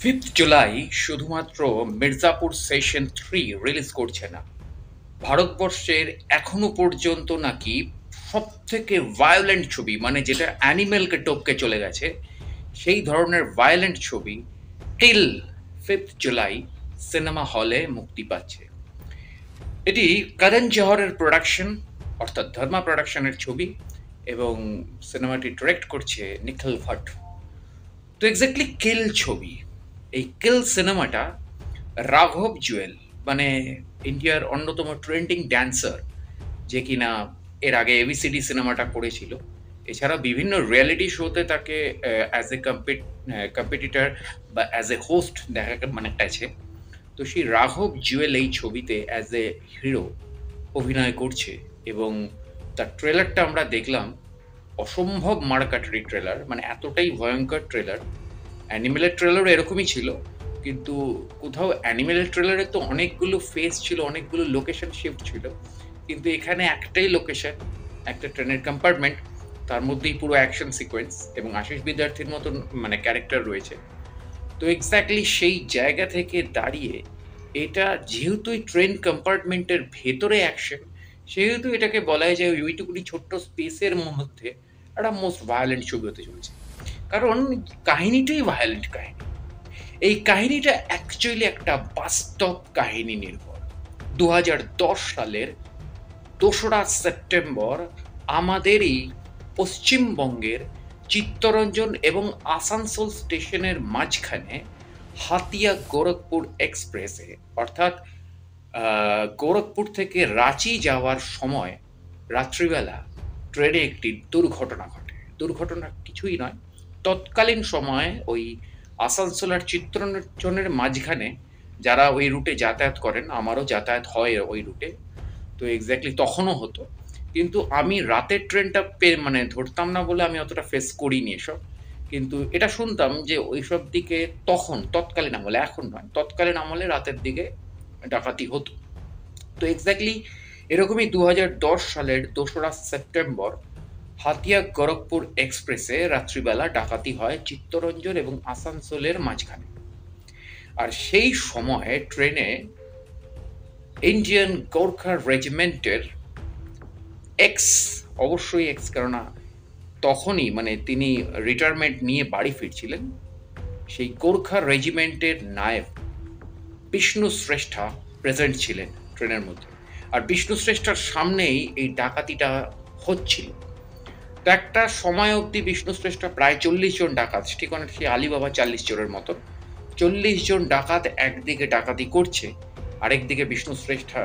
5th July শুধুমাত্র Mirzapur session 3 release করছে না, ভারতবর্ষের এখনো পর্যন্ত নাকি সবথেকে ভায়োলেন্ট ছবি, মানে যেটা অ্যানিমেলকে টপকে চলে গেছে, সেই ধরনের ভায়োলেন্ট ছবি টিল 5th জুলাই সিনেমা হলে মুক্তি পাচ্ছে। এটি করণ জোহরের প্রোডাকশন, অর্থাৎ ধর্মা প্রোডাকশনের ছবি, এবং সিনেমাটি ডিরেক্ট করছে নিখিল ভট্ট। তো এক্স্যাক্টলি কিল ছবি, এই কিল সিনেমাটা রাঘব জুয়েল, মানে ইন্ডিয়ার অন্যতম ট্রেন্ডিং ড্যান্সার, যে কিনা এর আগে এবিসিডি সিনেমাটা করেছিল, এছাড়া বিভিন্ন রিয়েলিটি শোতে তাকে অ্যাজ এ কম্পিটিটর বা অ্যাজ এ হোস্ট দেখা মানে গেছে। তো সেই রাঘব জুয়েল এই ছবিতে অ্যাজ এ হিরো অভিনয় করছে, এবং তার ট্রেলারটা আমরা দেখলাম। অসম্ভব মারকাটারি ট্রেলার, মানে এতটাই ভয়ঙ্কর ট্রেলার। অ্যানিমেলের ট্রেলারও এরকমই ছিল, কিন্তু কোথাও অ্যানিমেলের ট্রেলারে তো অনেকগুলো ফেস ছিল, অনেকগুলো লোকেশন শিফট ছিল, কিন্তু এখানে একটাই লোকেশন, একটা ট্রেনের কম্পার্টমেন্ট, তার মধ্যেই পুরো অ্যাকশন সিকোয়েন্স, এবং আশিস বিদ্যার্থীর মতন মানে ক্যারেক্টার রয়েছে। তো এক্স্যাক্টলি সেই জায়গা থেকে দাঁড়িয়ে, এটা যেহেতু ট্রেন কম্পার্টমেন্টের ভেতরে অ্যাকশন, সেহেতু এটাকে বলা যায় ওইটুকুনি ছোট্ট স্পেসের মধ্যে একটা মোস্ট ভায়োলেন্ট ছবি হতে চলেছে। কারণ কাহিনীটাই ভায়োলেন্ট কাহিনী। এই কাহিনীটা অ্যাকচুয়ালি একটা বাস্তব কাহিনী নির্ভর। 2010 সালের 2রা সেপ্টেম্বর আমাদেরই পশ্চিমবঙ্গের চিত্তরঞ্জন এবং আসানসোল স্টেশনের মাঝখানে হাতিয়া গোরখপুর এক্সপ্রেসে, অর্থাৎ গোরখপুর থেকে রাঁচি যাওয়ার সময় রাত্রিবেলা ট্রেনে একটি দুর্ঘটনা ঘটে। দুর্ঘটনা কিছুই নয়, তৎকালীন সময়ে ওই আসানসোল আর চিত্তরঞ্জনের মাঝখানে যারা ওই রুটে যাতায়াত করেন, আমারও যাতায়াত হয় ওই রুটে, তো এক্স্যাক্টলি তখনও হতো, কিন্তু আমি রাতের ট্রেনটা মানে ধরতাম না বলে আমি অতটা ফেস করিনি এসব। কিন্তু এটা শুনতাম যে ওইসব দিকে তখন তৎকালীন আমলে, এখন নয়, তৎকালীন আমলে রাতের দিকে ডাকাতি হতো। তো এক্স্যাক্টলি এরকমই 2010 সালের 2রা সেপ্টেম্বর হাতিয়া গোরখপুর এক্সপ্রেসে রাত্রিবেলা ডাকাতি হয় চিত্তরঞ্জন এবং আসানসোলের মাঝখানে। আর সেই সময়ে ট্রেনে ইন্ডিয়ান গোর্খা রেজিমেন্টের এক্স, অবশ্যই এক্স, কেননা তখনই মানে তিনি রিটায়ারমেন্ট নিয়ে বাড়ি ফিরছিলেন, সেই গোর্খা রেজিমেন্টের নায়ক বিষ্ণু শ্রেষ্ঠা প্রেজেন্ট ছিলেন ট্রেনের মধ্যে। আর বিষ্ণু শ্রেষ্ঠার সামনেই এই ডাকাতিটা হচ্ছিল। তো একটা সময় অবধি বিষ্ণু শ্রেষ্ঠা প্রায় 40 জন ডাকাত, ঠিক অনেক সেই আলিবাবা 40 চোরের মতো 40 জন ডাকাত একদিকে ডাকাতি করছে, আরেকদিকে বিষ্ণু শ্রেষ্ঠা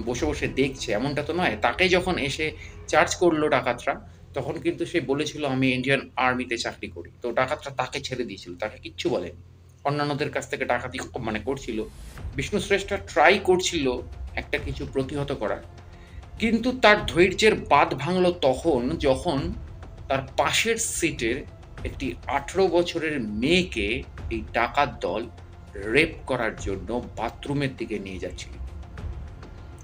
বসে বসে দেখছে। এমনটা তো নয়, তাকে যখন এসে চার্জ করলো ডাকাতরা, তখন কিন্তু সে বলেছিল আমি ইন্ডিয়ান আর্মিতে চাকরি করি। তো ডাকাতরা তাকে ছেড়ে দিয়েছিল, তাকে কিচ্ছু বলেনি। অন্যান্যদের কাছ থেকে ডাকাতি মানে করছিল। বিষ্ণু শ্রেষ্ঠা ট্রাই করছিল একটা কিছু প্রতিহত করার, কিন্তু তার ধৈর্যের বাঁধ ভাঙল তখন যখন তার পাশের সিটের একটি 18 বছরের মেয়েকে এই ডাকাত দল রেপ করার জন্য বাথরুমের দিকে নিয়ে যাচ্ছিল।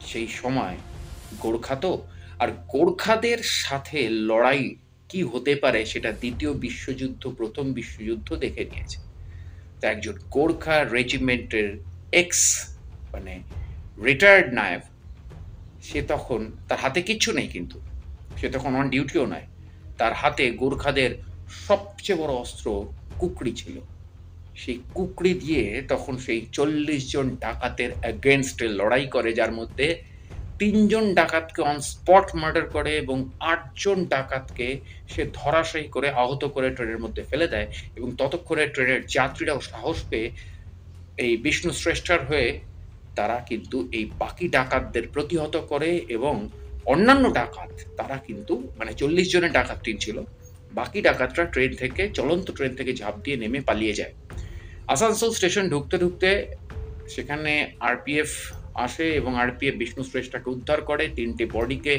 সেই সময় গোর্খা তো, আর গোর্খাদের সাথে লড়াই কি হতে পারে সেটা দ্বিতীয় বিশ্বযুদ্ধ, প্রথম বিশ্বযুদ্ধ দেখে নিয়েছে। তো একজন গোর্খা রেজিমেন্টের এক্স, মানে রিটায়ার্ড নায়ক, সে তখন, তার হাতে কিচ্ছু নেই, কিন্তু সে তখন অন ডিউটিও নয়, তার হাতে গোর্খাদের সবচেয়ে বড় অস্ত্র কুকরি ছিল। সেই কুকরি দিয়ে তখন সেই 40 জন ডাকাতের এগেনস্টে লড়াই করে, যার মধ্যে 3 জন ডাকাতকে অন স্পট মার্ডার করে এবং 8 জন ডাকাতকে সে ধরাশায়ী করে আহত করে ট্রেনের মধ্যে ফেলে দেয়। এবং ততক্ষণে ট্রেনের যাত্রীরাও সাহস পেয়ে এই বিষ্ণু শ্রেষ্ঠার হয়ে তারা কিন্তু এই বাকি ডাকাতদের প্রতিহত করে, এবং অন্যান্য ডাকাত তারা কিন্তু, মানে 40 জনের ডাকাত টিম ছিল, বাকি ডাকাতরা ট্রেন থেকে, চলন্ত ট্রেন থেকে ঝাঁপ দিয়ে নেমে পালিয়ে যায়। আসানসোল স্টেশন ঢুকতে ঢুকতে সেখানে আরপিএফ আসে, এবং আরপিএফ বিষ্ণু শ্রেষ্ঠাকে উদ্ধার করে, 3টে বডিকে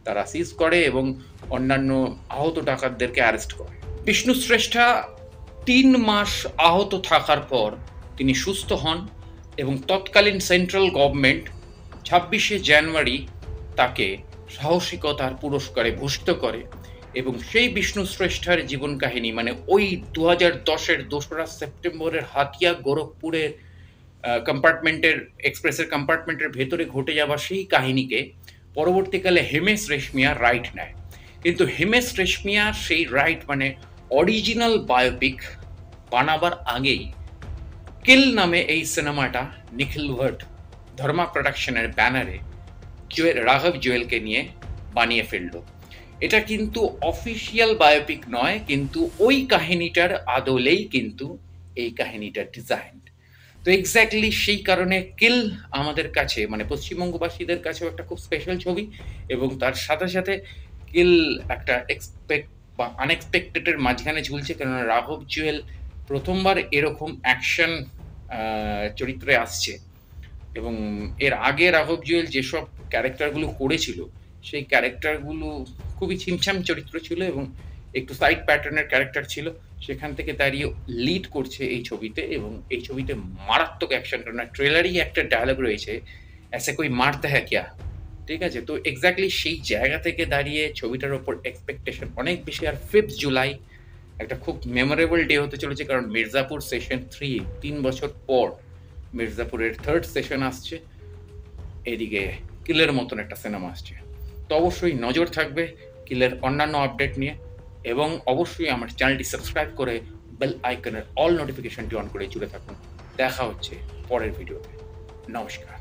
তারা সিজ করে এবং অন্যান্য আহত ডাকাতদেরকে অ্যারেস্ট করে। বিষ্ণু শ্রেষ্ঠা 3 মাস আহত থাকার পর তিনি সুস্থ হন, এবং তৎকালীন সেন্ট্রাল গভর্নমেন্ট 26শে জানুয়ারি তাকে সাহসিকতার পুরস্কারে ভূষিত করে, এবং সেই বিষ্ণু শ্রেষ্ঠার জীবন কাহিনী মানে ওই 2010-এর 2রা সেপ্টেম্বরের হাতিয়া গোরখপুরের কম্পার্টমেন্টের এক্সপ্রেসের কম্পার্টমেন্টের ভেতরে ঘটে যাওয়া সেই কাহিনীকে পরবর্তীকালে হিমেশ রেশমিয়া রাইট নেয়। কিন্তু হিমেশ রেশমিয়া সেই রাইট মানে অরিজিনাল বায়োপিক বানাবার আগেই কিল নামে এই সিনেমাটা নিখিল ভাট ধর্মা প্রোডাকশনের ব্যানারে রাঘব জুয়েলকে নিয়ে বানিয়ে ফেললো। এটা কিন্তু অফিসিয়াল বায়োপিক নয়, কিন্তু ওই কাহিনীটার আদলেই কিন্তু এই কাহিনীটা ডিজাইন। তো এক্স্যাক্টলি সেই কারণে কিল আমাদের কাছে মানে পশ্চিমবঙ্গবাসীদের কাছেও একটা খুব স্পেশাল ছবি, এবং তার সাথে সাথে কিল একটা এক্সপেক্ট বা আনএক্সপেক্টেডের মাঝখানে ঝুলছে, কেননা রাঘব জুয়েল প্রথমবার এরকম অ্যাকশন চরিত্রে আসছে, এবং এর আগে রাঘব জুয়েল যেসব ক্যারেক্টারগুলো করেছিল সেই ক্যারেক্টারগুলো খুবই ছিমছাম চরিত্র ছিল এবং একটু সাইড প্যাটার্নের ক্যারেক্টার ছিল। সেখান থেকে দাঁড়িয়ে লিড করছে এই ছবিতে, এবং এই ছবিতে মারাত্মক অ্যাকশন, কারণ ট্রেলারই একটা ডায়লগ রয়েছে, এসে কই মারতে হ্যাঁ কিয়া, ঠিক আছে? তো এক্স্যাক্টলি সেই জায়গা থেকে দাঁড়িয়ে ছবিটার ওপর এক্সপেকটেশন অনেক বেশি। আর 5th জুলাই একটা খুব মেমোরেবল ডে হতে চলেছে, কারণ মির্জাপুর সেশন 3 3 বছর পর মির্জাপুরের 3rd সেশন আসছে, এদিকে কিলের মতন একটা সিনেমা আসছে। তো অবশ্যই নজর থাকবে কিলের অন্যান্য আপডেট নিয়ে, এবং অবশ্যই আমার চ্যানেলটি সাবস্ক্রাইব করে বেল আইকনের অল নোটিফিকেশনটি অন করে জুড়ে থাকুন। দেখা হচ্ছে পরের ভিডিওতে। নমস্কার।